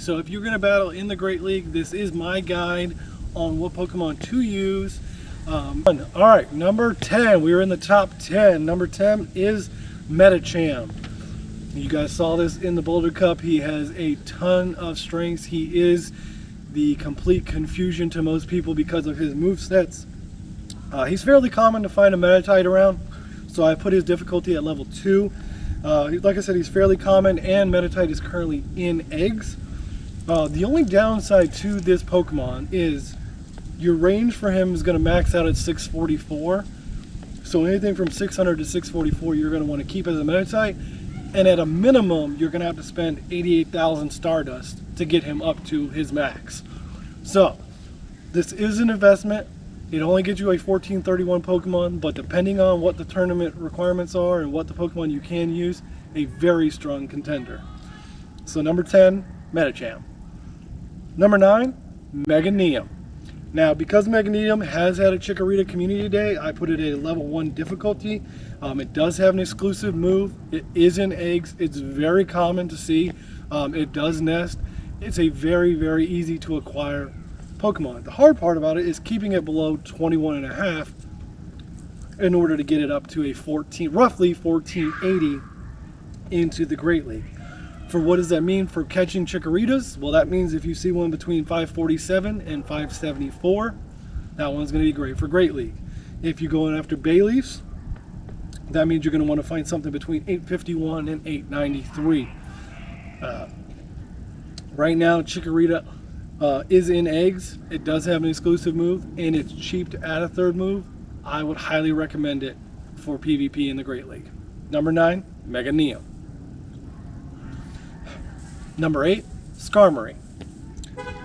So if you're going to battle in the Great League, this is my guide on what Pokemon to use. All right, number 10. We're in the top 10. Number 10 is Medicham. You guys saw this in the Boulder Cup. He has a ton of strengths. He is the complete confusion to most people because of his movesets. He's fairly common to find a Meditite around, so I put his difficulty at level 2. Like I said, he's fairly common, and Meditite is currently in eggs. The only downside to this Pokemon is your range for him is going to max out at 644. So anything from 600 to 644 you're going to want to keep as a Meditite, and at a minimum you're going to have to spend 88,000 Stardust to get him up to his max. So this is an investment. It only gets you a 1431 Pokemon, but depending on what the tournament requirements are and what the Pokemon you can use, a very strong contender. So number 10, Medicham. Number 9, Meganium. Now, because Meganium has had a Chikorita Community Day, I put it at a level 1 difficulty. It does have an exclusive move. It is in eggs. It's very common to see. It does nest. It's a very, very easy to acquire Pokemon. The hard part about it is keeping it below 21.5 in order to get it up to a roughly 1480 into the Great League. For what does that mean for catching Chikoritas? Well, that means if you see one between 547 and 574, that one's going to be great for Great League. If you're going after Bayleafs, that means you're going to want to find something between 851 and 893. Right now, Chikorita is in eggs. It does have an exclusive move, and it's cheap to add a third move. I would highly recommend it for PvP in the Great League. Number 9, Meganium. Number 8, Skarmory.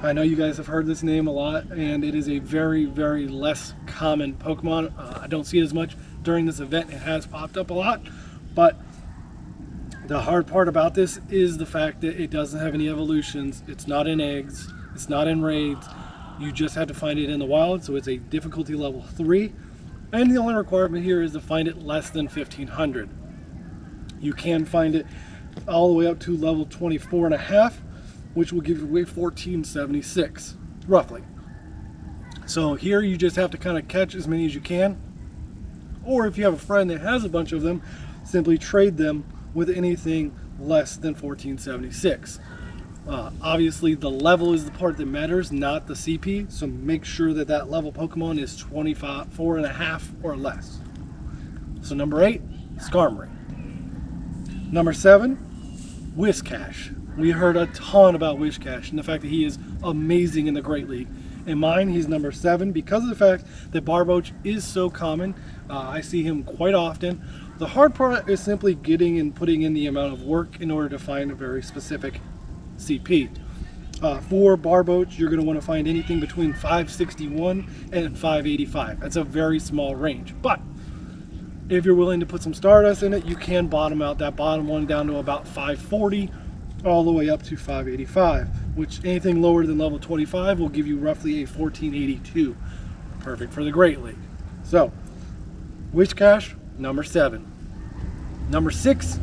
I know you guys have heard this name a lot, and it is a very, very less common Pokemon. I don't see it as much during this event. It has popped up a lot, but the hard part about this is the fact that it doesn't have any evolutions. It's not in eggs. It's not in raids. You just have to find it in the wild, so it's a difficulty level 3. And the only requirement here is to find it less than 1500. You can find it all the way up to level 24.5, which will give you a 1476, roughly. So here you just have to kind of catch as many as you can. Or if you have a friend that has a bunch of them, simply trade them with anything less than 1476. Obviously the level is the part that matters, not the CP, so make sure that that level Pokemon is 24.5 or less. So number 8, Skarmory. Number 7, Whiscash. We heard a ton about Whiscash and the fact that he is amazing in the Great League. In mine, he's number 7 because of the fact that Barboach is so common. I see him quite often. The hard part is simply getting and putting in the amount of work in order to find a very specific CP. For Barboach, you're going to want to find anything between 561 and 585. That's a very small range, but if you're willing to put some Stardust in it, you can bottom out that bottom one down to about 540 all the way up to 585, which anything lower than level 25 will give you roughly a 1482. Perfect for the Great League. So, Whiscash, number 7. Number 6,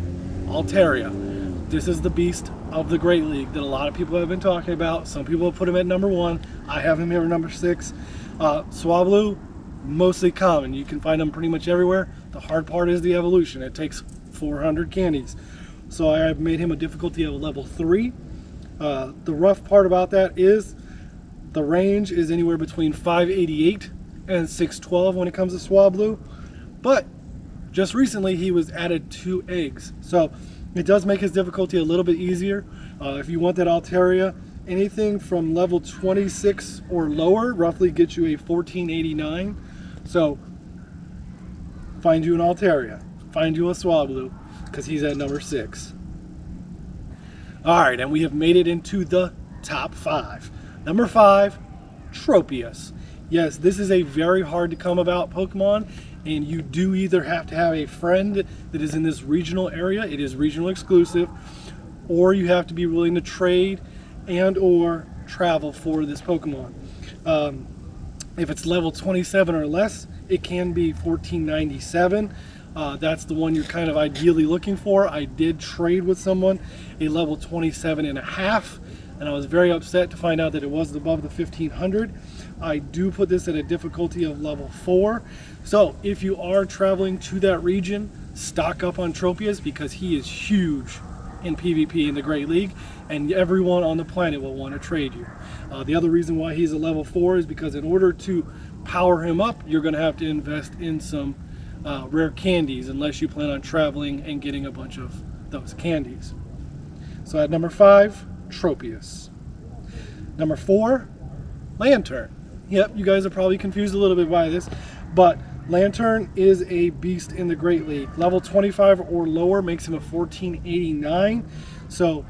Altaria. This is the beast of the Great League that a lot of people have been talking about. Some people have put him at number 1. I have him here at number 6. Swablu, mostly common. You can find them pretty much everywhere. The hard part is the evolution. It takes 400 candies. So I have made him a difficulty of level 3. The rough part about that is the range is anywhere between 588 and 612 when it comes to Swablu. But just recently he was added 2 eggs. So it does make his difficulty a little bit easier. If you want that Altaria, anything from level 26 or lower roughly gets you a 1489. So find you an Altaria, find you a Swablu, because he's at number 6. Alright, and we have made it into the top 5. Number 5, Tropius. Yes, this is a very hard to come about Pokemon, and you do either have to have a friend that is in this regional area, it is regional exclusive, or you have to be willing to trade and or travel for this Pokemon. If it's level 27 or less, it can be 1497. That's the one you're kind of ideally looking for. I did trade with someone a level 27.5. and I was very upset to find out that it was above the 1500. I do put this at a difficulty of level 4. So if you are traveling to that region, stock up on Tropius, because he is huge in PvP in the Great League, and everyone on the planet will want to trade you. The other reason why he's a level 4 is because in order to power him up, you're going to have to invest in some rare candies, unless you plan on traveling and getting a bunch of those candies. So at number 5, Tropius. Number 4, Lantern. Yep, you guys are probably confused a little bit by this, but Lantern is a beast in the Great League. Level 25 or lower makes him a 1489. So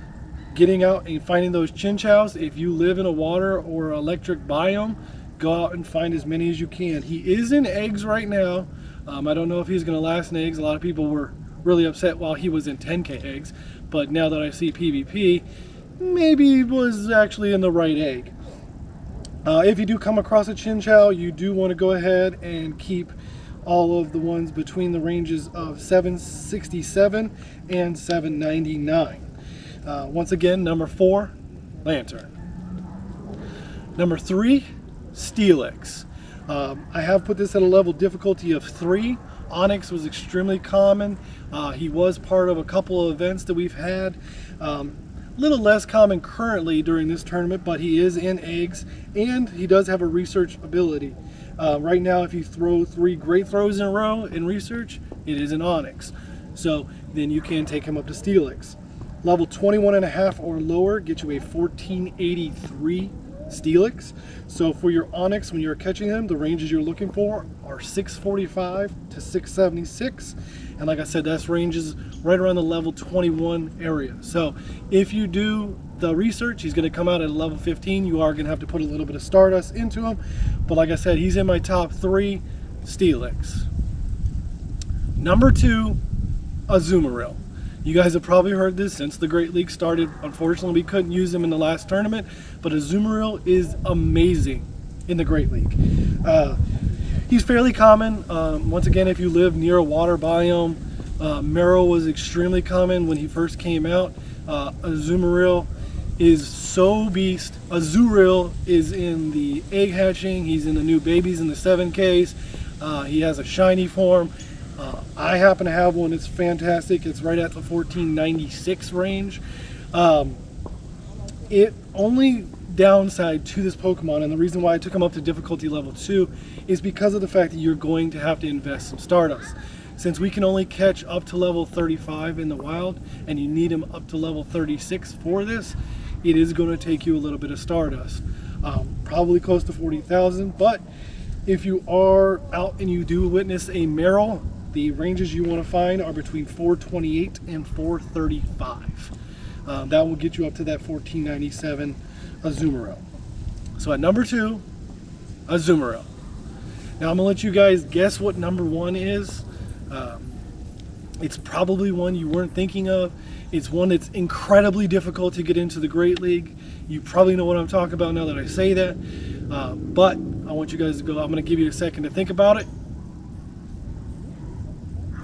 getting out and finding those chinchows, if you live in a water or electric biome, go out and find as many as you can. He is in eggs right now. I don't know if he's going to last in eggs. A lot of people were really upset while he was in 10k eggs, but now that I see PvP, maybe he was actually in the right egg. If you do come across a chinchow, you do want to go ahead and keep all of the ones between the ranges of 767 and 799. Once again, number 4, Lantern. Number 3, Steelix. I have put this at a level difficulty of 3. Onyx was extremely common. He was part of a couple of events that we've had. Little less common currently during this tournament, but he is in eggs, and he does have a research ability. Right now, if you throw 3 great throws in a row in research, it is an Onyx. So then you can take him up to Steelix. Level 21.5 or lower gets you a 1483 Steelix. So for your Onyx, when you're catching him, the ranges you're looking for are 645 to 676. And like I said, that's ranges right around the level 21 area. So if you do the research, he's going to come out at level 15. You are going to have to put a little bit of Stardust into him. But like I said, he's in my top 3, Steelix. Number 2, Azumarill. You guys have probably heard this since the Great League started. Unfortunately, we couldn't use him in the last tournament, but Azumarill is amazing in the Great League. He's fairly common. Once again, if you live near a water biome, Marrow was extremely common when he first came out. Azumarill is so beast. Azurill is in the egg hatching. He's in the new babies in the 7Ks. He has a shiny form. I happen to have one. It's fantastic. It's right at the 1496 range. It only downside to this Pokemon, and the reason why I took him up to difficulty level 2, is because of the fact that you're going to have to invest some Stardust. Since we can only catch up to level 35 in the wild, and you need him up to level 36 for this, it is going to take you a little bit of Stardust. Probably close to 40,000, but if you are out and you do witness a Marill, the ranges you want to find are between 428 and 435. That will get you up to that 1497 Azumarill. So at number 2, Azumarill. Now I'm going to let you guys guess what number 1 is. It's probably one you weren't thinking of. It's one that's incredibly difficult to get into the Great League. You probably know what I'm talking about now that I say that. But I want you guys to go. I'm going to give you a second to think about it.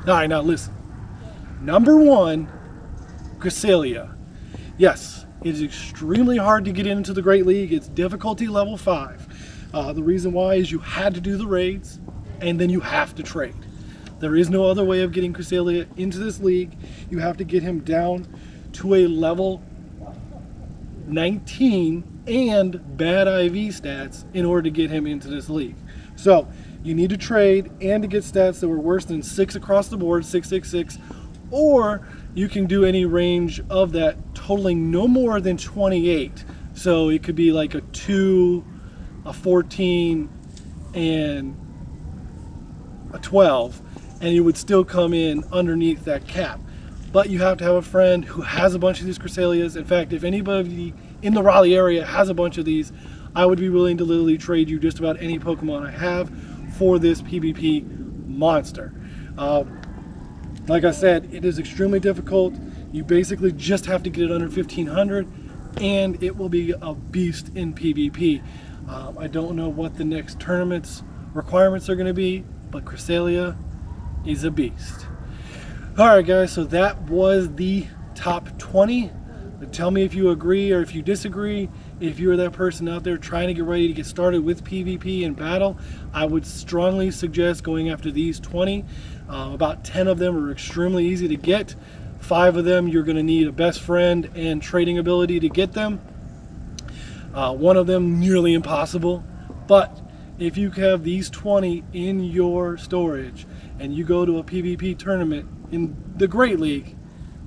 All right, now listen. Number 1, Cresselia. Yes, it is extremely hard to get into the Great League. It's difficulty level 5. The reason why is you had to do the raids, and then you have to trade. There is no other way of getting Cresselia into this league. You have to get him down to a level 19 and bad IV stats in order to get him into this league. So you need to trade and to get stats that were worse than 6 across the board, 666, or you can do any range of that totaling no more than 28. So it could be like a 2, a 14, and a 12, and you would still come in underneath that cap. But you have to have a friend who has a bunch of these Cresselias. In fact, if anybody in the Raleigh area has a bunch of these, I would be willing to literally trade you just about any Pokemon I have for this PvP monster. Like I said, it is extremely difficult. You basically just have to get it under 1500, and it will be a beast in PvP. I don't know what the next tournament's requirements are going to be, but Cresselia is a beast. Alright guys, so that was the top 20 Tell me if you agree or if you disagree. If you're that person out there trying to get ready to get started with PvP and battle, I would strongly suggest going after these 20. About 10 of them are extremely easy to get. 5 of them you're going to need a best friend and trading ability to get them. 1 of them nearly impossible. But if you have these 20 in your storage and you go to a PvP tournament in the Great League,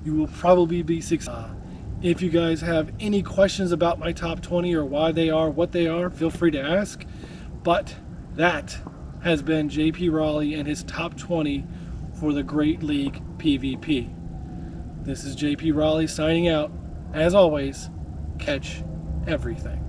you will probably be successful. If you guys have any questions about my top 20 or why they are what they are, feel free to ask. But that has been JP Raleigh and his top 20 for the Great League PvP. This is JP Raleigh signing out. As always, catch everything.